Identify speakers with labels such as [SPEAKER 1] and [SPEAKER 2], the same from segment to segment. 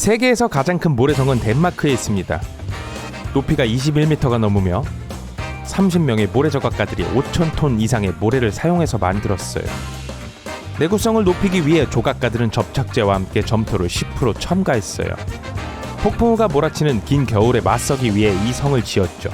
[SPEAKER 1] 세계에서 가장 큰 모래성은 덴마크에 있습니다. 높이가 21m가 넘으며 30명의 모래조각가들이 5,000톤 이상의 모래를 사용해서 만들었어요. 내구성을 높이기 위해 조각가들은 접착제와 함께 점토를 10% 첨가했어요. 폭풍우가 몰아치는 긴 겨울에 맞서기 위해 이 성을 지었죠.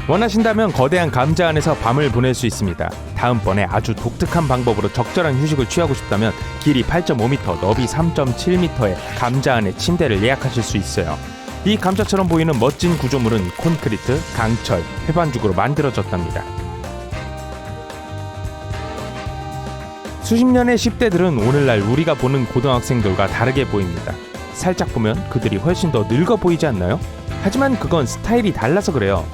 [SPEAKER 1] 원하신다면 거대한 감자 안에서 밤을 보낼 수 있습니다. 다음번에 아주 독특한 방법으로 적절한 휴식을 취하고 싶다면 길이 8.5m, 너비 3.7m의 감자 안에 침대를 예약하실 수 있어요. 이 감자처럼 보이는 멋진 구조물은 콘크리트, 강철, 회반죽으로 만들어졌답니다. 수십 년의 10대들은 오늘날 우리가 보는 고등학생들과 다르게 보입니다. 살짝 보면 그들이 훨씬 더 늙어 보이지 않나요? 하지만 그건 스타일이 달라서 그래요.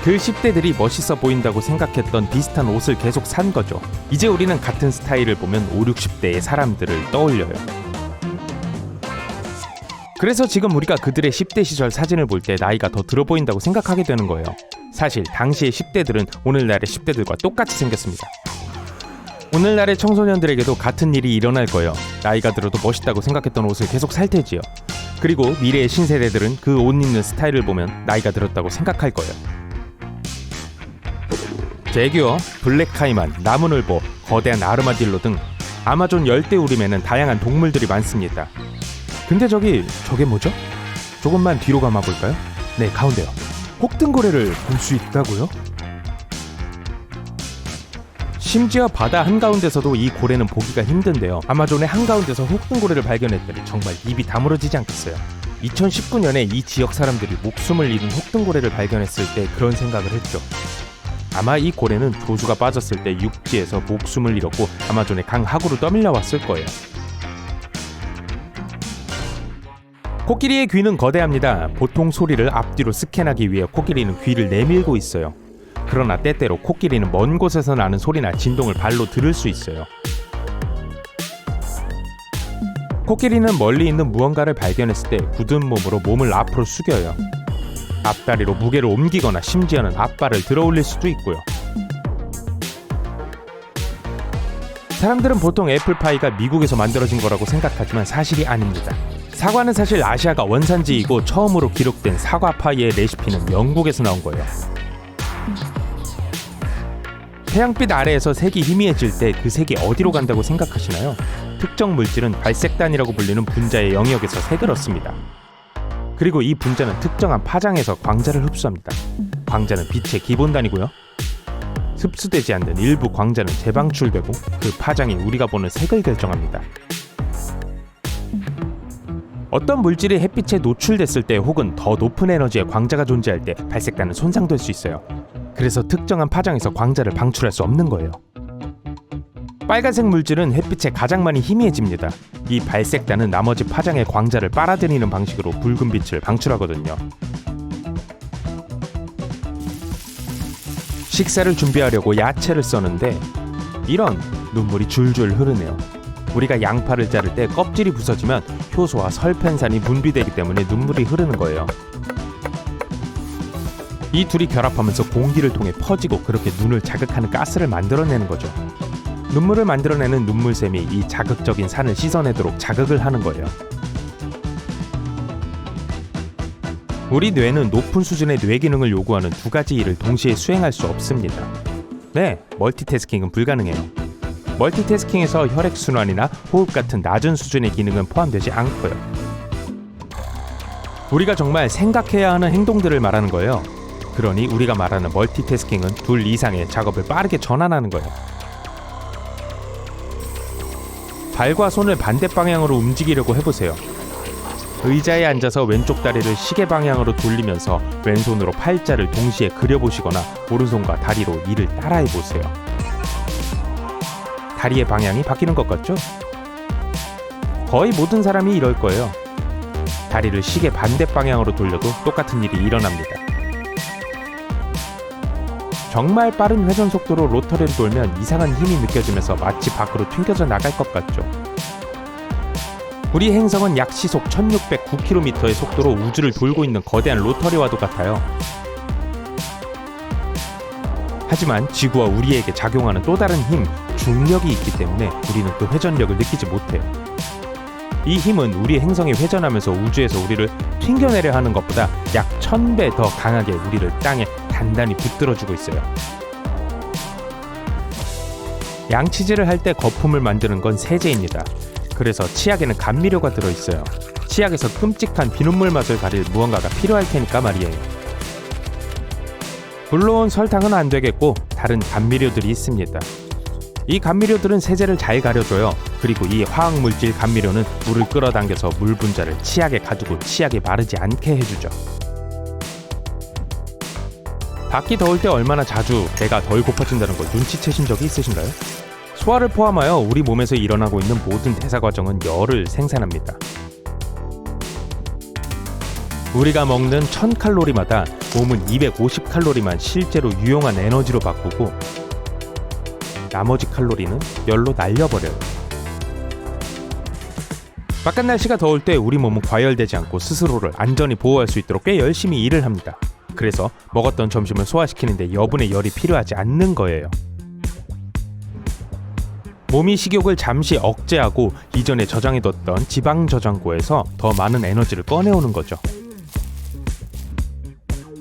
[SPEAKER 1] 그 10대들이 멋있어 보인다고 생각했던 비슷한 옷을 계속 산 거죠. 이제 우리는 같은 스타일을 보면 5, 60대의 사람들을 떠올려요. 그래서 지금 우리가 그들의 10대 시절 사진을 볼 때 나이가 더 들어 보인다고 생각하게 되는 거예요. 사실 당시의 10대들은 오늘날의 10대들과 똑같이 생겼습니다. 오늘날의 청소년들에게도 같은 일이 일어날 거예요. 나이가 들어도 멋있다고 생각했던 옷을 계속 살 테지요. 그리고 미래의 신세대들은 그 옷 입는 스타일을 보면 나이가 들었다고 생각할 거예요. 제규어, 블랙카이만, 나무늘보, 거대한 아르마딜로 등 아마존 열대우림에는 다양한 동물들이 많습니다. 근데 저게 뭐죠? 조금만 뒤로 감아볼까요? 네, 가운데요. 혹등고래를 볼 수 있다고요? 심지어 바다 한가운데서도 이 고래는 보기가 힘든데요. 아마존의 한가운데서 혹등고래를 발견했더니 정말 입이 다물어지지 않겠어요. 2019년에 이 지역 사람들이 목숨을 잃은 혹등고래를 발견했을 때 그런 생각을 했죠. 아마 이 고래는 조수가 빠졌을 때 육지에서 목숨을 잃었고 아마존의 강 하구로 떠밀려 왔을 거예요. 코끼리의 귀는 거대합니다. 보통 소리를 앞뒤로 스캔하기 위해 코끼리는 귀를 내밀고 있어요. 그러나 때때로 코끼리는 먼 곳에서 나는 소리나 진동을 발로 들을 수 있어요. 코끼리는 멀리 있는 무언가를 발견했을 때 굳은 몸으로 몸을 앞으로 숙여요. 앞다리로 무게를 옮기거나 심지어는 앞발을 들어 올릴 수도 있고요. 사람들은 보통 애플파이가 미국에서 만들어진 거라고 생각하지만 사실이 아닙니다. 사과는 사실 아시아가 원산지이고 처음으로 기록된 사과파이의 레시피는 영국에서 나온 거예요. 태양빛 아래에서 색이 희미해질 때 그 색이 어디로 간다고 생각하시나요? 특정 물질은 발색단이라고 불리는 분자의 영역에서 색을 얻습니다. 그리고 이 분자는 특정한 파장에서 광자를 흡수합니다. 광자는 빛의 기본단이고요. 흡수되지 않는 일부 광자는 재방출되고 그 파장이 우리가 보는 색을 결정합니다. 어떤 물질이 햇빛에 노출됐을 때 혹은 더 높은 에너지의 광자가 존재할 때 발색단은 손상될 수 있어요. 그래서 특정한 파장에서 광자를 방출할 수 없는 거예요. 빨간색 물질은 햇빛에 가장 많이 희미해집니다. 이 발색단은 나머지 파장의 광자를 빨아들이는 방식으로 붉은 빛을 방출하거든요. 식사를 준비하려고 야채를 써는데 이런 눈물이 줄줄 흐르네요. 우리가 양파를 자를 때 껍질이 부서지면 효소와 설펜산이 분비되기 때문에 눈물이 흐르는 거예요. 이 둘이 결합하면서 공기를 통해 퍼지고 그렇게 눈을 자극하는 가스를 만들어내는 거죠. 눈물을 만들어내는 눈물샘이 이 자극적인 산을 씻어내도록 자극을 하는 거예요. 우리 뇌는 높은 수준의 뇌 기능을 요구하는 두 가지 일을 동시에 수행할 수 없습니다. 네, 멀티태스킹은 불가능해요. 멀티태스킹에서 혈액순환이나 호흡 같은 낮은 수준의 기능은 포함되지 않고요. 우리가 정말 생각해야 하는 행동들을 말하는 거예요. 그러니 우리가 말하는 멀티태스킹은 둘 이상의 작업을 빠르게 전환하는 거예요. 발과 손을 반대 방향으로 움직이려고 해보세요. 의자에 앉아서 왼쪽 다리를 시계 방향으로 돌리면서 왼손으로 팔자를 동시에 그려보시거나 오른손과 다리로 이를 따라해보세요. 다리의 방향이 바뀌는 것 같죠? 거의 모든 사람이 이럴 거예요. 다리를 시계 반대 방향으로 돌려도 똑같은 일이 일어납니다. 정말 빠른 회전 속도로 로터리를 돌면 이상한 힘이 느껴지면서 마치 밖으로 튕겨져 나갈 것 같죠. 우리 행성은 약 시속 1609km의 속도로 우주를 돌고 있는 거대한 로터리와도 같아요. 하지만 지구와 우리에게 작용하는 또 다른 힘, 중력이 있기 때문에 우리는 그 회전력을 느끼지 못해요. 이 힘은 우리 행성이 회전하면서 우주에서 우리를 튕겨내려 하는 것보다 약 1000배 더 강하게 우리를 땅에 단단히 붙들어주고 있어요. 양치질을 할 때 거품을 만드는 건 세제입니다. 그래서 치약에는 감미료가 들어있어요. 치약에서 끔찍한 비눗물 맛을 가릴 무언가가 필요할 테니까 말이에요. 물론 설탕은 안 되겠고 다른 감미료들이 있습니다. 이 감미료들은 세제를 잘 가려줘요. 그리고 이 화학물질 감미료는 물을 끌어당겨서 물 분자를 치약에 가두고 치약이 마르지 않게 해주죠. 밖이 더울 때 얼마나 자주 배가 덜 고파진다는 걸 눈치채신 적이 있으신가요? 소화를 포함하여 우리 몸에서 일어나고 있는 모든 대사 과정은 열을 생산합니다. 우리가 먹는 1000칼로리마다 몸은 250칼로리만 실제로 유용한 에너지로 바꾸고 나머지 칼로리는 열로 날려버려요. 바깥 날씨가 더울 때 우리 몸은 과열되지 않고 스스로를 안전히 보호할 수 있도록 꽤 열심히 일을 합니다. 그래서 먹었던 점심을 소화시키는데 여분의 열이 필요하지 않는 거예요. 몸이 식욕을 잠시 억제하고 이전에 저장해뒀던 지방 저장고에서 더 많은 에너지를 꺼내오는 거죠.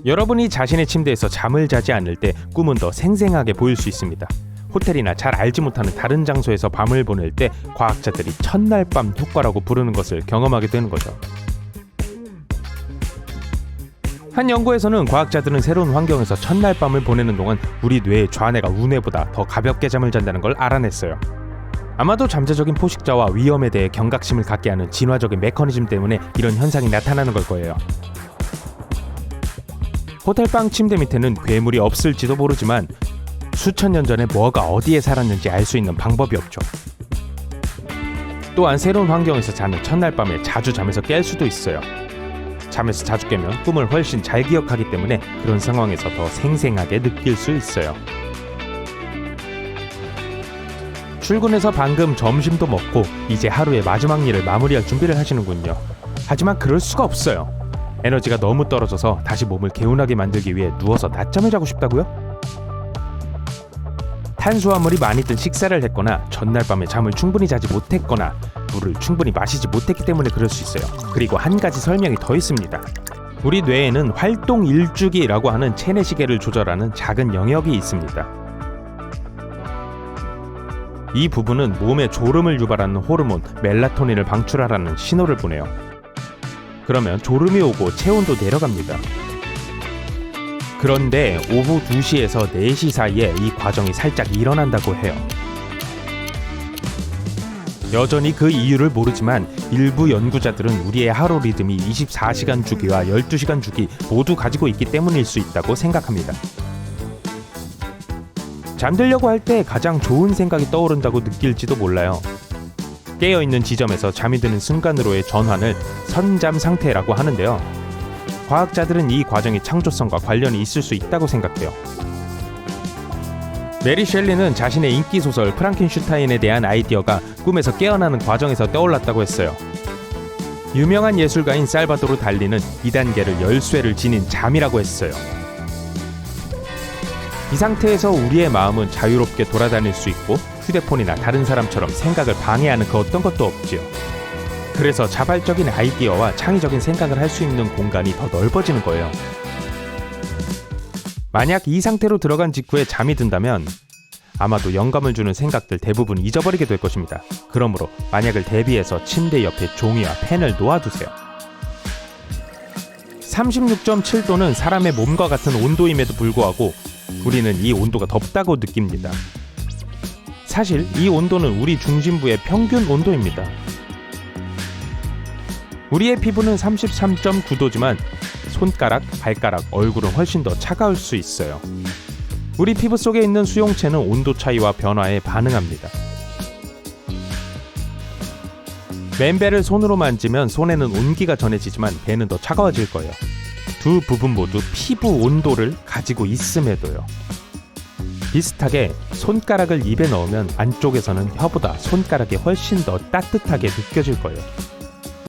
[SPEAKER 1] 여러분이 자신의 침대에서 잠을 자지 않을 때 꿈은 더 생생하게 보일 수 있습니다. 호텔이나 잘 알지 못하는 다른 장소에서 밤을 보낼 때 과학자들이 첫날 밤 효과라고 부르는 것을 경험하게 되는 거죠. 한 연구에서는 과학자들은 새로운 환경에서 첫날 밤을 보내는 동안 우리 뇌의 좌뇌가 우뇌보다 더 가볍게 잠을 잔다는 걸 알아냈어요. 아마도 잠재적인 포식자와 위험에 대해 경각심을 갖게 하는 진화적인 메커니즘 때문에 이런 현상이 나타나는 걸 거예요. 호텔방 침대 밑에는 괴물이 없을지도 모르지만 수천 년 전에 뭐가 어디에 살았는지 알 수 있는 방법이 없죠. 또한 새로운 환경에서 자는 첫날 밤에 자주 잠에서 깰 수도 있어요. 잠에서 자주 깨면 꿈을 훨씬 잘 기억하기 때문에 그런 상황에서 더 생생하게 느낄 수 있어요. 출근해서 방금 점심도 먹고 이제 하루의 마지막 일을 마무리할 준비를 하시는군요. 하지만 그럴 수가 없어요. 에너지가 너무 떨어져서 다시 몸을 개운하게 만들기 위해 누워서 낮잠을 자고 싶다고요? 탄수화물이 많이 든 식사를 했거나 전날 밤에 잠을 충분히 자지 못했거나 물을 충분히 마시지 못했기 때문에 그럴 수 있어요. 그리고 한 가지 설명이 더 있습니다. 우리 뇌에는 활동 일주기라고 하는 체내 시계를 조절하는 작은 영역이 있습니다. 이 부분은 몸에 졸음을 유발하는 호르몬 멜라토닌을 방출하라는 신호를 보내요. 그러면 졸음이 오고 체온도 내려갑니다. 그런데 오후 2시에서 4시 사이에 이 과정이 살짝 일어난다고 해요. 여전히 그 이유를 모르지만 일부 연구자들은 우리의 하루 리듬이 24시간 주기와 12시간 주기 모두 가지고 있기 때문일 수 있다고 생각합니다. 잠들려고 할 때 가장 좋은 생각이 떠오른다고 느낄지도 몰라요. 깨어있는 지점에서 잠이 드는 순간으로의 전환을 선잠 상태라고 하는데요. 과학자들은 이 과정이 창조성과 관련이 있을 수 있다고 생각해요. 메리 셸리는 자신의 인기 소설 프랑켄슈타인에 대한 아이디어가 꿈에서 깨어나는 과정에서 떠올랐다고 했어요. 유명한 예술가인 살바도르 달리는 2단계를 10쇠를 지닌 잠이라고 했어요. 이 상태에서 우리의 마음은 자유롭게 돌아다닐 수 있고 휴대폰이나 다른 사람처럼 생각을 방해하는 그 어떤 것도 없지요. 그래서 자발적인 아이디어와 창의적인 생각을 할 수 있는 공간이 더 넓어지는 거예요. 만약 이 상태로 들어간 직후에 잠이 든다면 아마도 영감을 주는 생각들 대부분 잊어버리게 될 것입니다. 그러므로 만약을 대비해서 침대 옆에 종이와 펜을 놓아두세요. 36.7도는 사람의 몸과 같은 온도임에도 불구하고 우리는 이 온도가 덥다고 느낍니다. 사실 이 온도는 우리 중심부의 평균 온도입니다. 우리의 피부는 33.9도지만 손가락, 발가락, 얼굴은 훨씬 더 차가울 수 있어요. 우리 피부 속에 있는 수용체는 온도 차이와 변화에 반응합니다. 맨배를 손으로 만지면 손에는 온기가 전해지지만 배는 더 차가워질 거예요. 두 부분 모두 피부 온도를 가지고 있음에도요. 비슷하게 손가락을 입에 넣으면 안쪽에서는 혀보다 손가락이 훨씬 더 따뜻하게 느껴질 거예요.